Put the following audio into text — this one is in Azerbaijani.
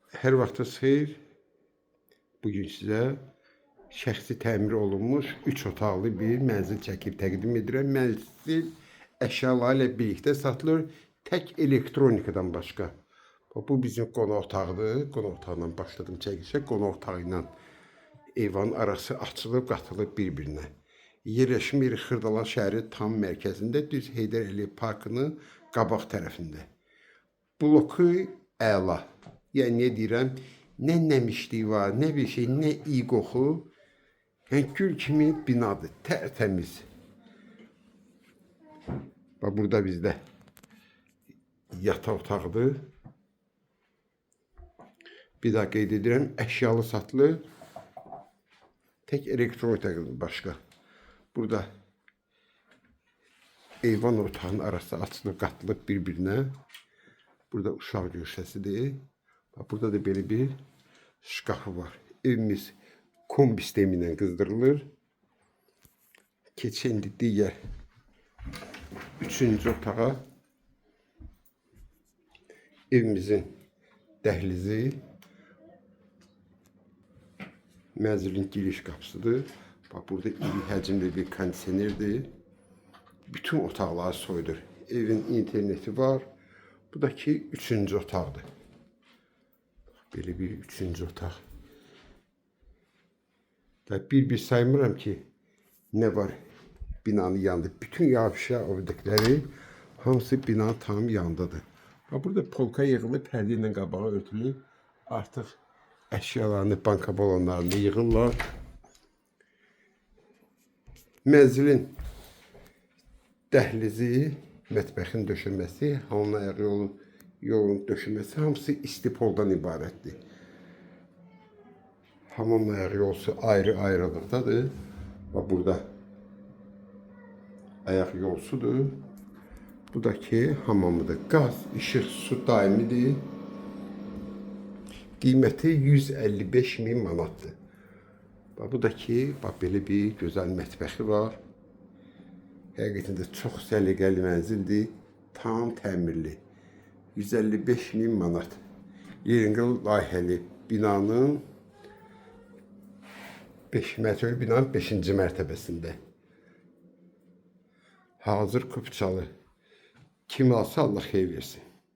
Hər vaxtınız xeyir. Bugün sizə şəxsi təmir olunmuş 3 otaqlı bir mənzil çəkib təqdim edirəm. Mənzil əşyaları ilə birlikdə satılır, tək elektronikadan başqa. Bu bizim qonaq otağıdır. Qonaq otağından başladım çəkişə. Qonaq otağı ilə eyvanın arası açılıb, qatılıb bir-birinə. Yerləşim yeri Xırdala şəhəri tam mərkəzində, düz Heydər Əliyev parkının qabaq tərəfində. Bloku əla. Yəni nə deyirəm, nə nəmişlik var, nə bir şey, nə iyi qoxu. Yəni gül kimi binadır, tərtəmiz. Bax, burada bizdə yataq otağıdır. Bir daha qeyd edirəm, əşyalı satılır. Tək elektronik başqa. Burada eyvan otağının arası açılıb, qatılıb bir-birinə. Burada uşaq görsəsidir. Burada da belə bir şkafı var. Evimiz kombi sistemi ilə qızdırılır. Keçək indi digər 3-cü otağa. Evimizin dəhlizi, mənzilin giriş qapısıdır. Bax, burada iri həcmli bir kondisionerdir. Bütün otaqları soyudur. Evin interneti var. Bu da ki 3-cü otaqdır. Belə bir 3-cü otaq. Bir saymıram ki, nə var binanın yanında. Bütün yavşa obyektləri hamısı binanın tam yanındadır. Burada polka yığılıb, pərdə ilə qabağa örtülüb. Artıq əşyalarını, banka balonlarını yığırlar. Mənzilin dəhlizi, mətbəxin döşəməsi, hamının ayağı yolun döşəməsi hamısı istipoldan ibarətdir. Hamamın ayağı yolusu ayrı-ayrılıqdadır. Bax, burada ayaq yolsudur. Bu da ki hamamıdır. Qaz, işıq, su daimidir. Qiyməti 155.000 manatdır. Bax, bu da ki, bax, belə bir gözəl mətbəxi var. Həqiqətən də çox səliqəli mənzildir. Tam təmirli. 155.000 manat. Yeringil layihəli binanın 5-ci mərtəbəsində. Hazır kupçalı. Kim alsa Allah xeyir versin.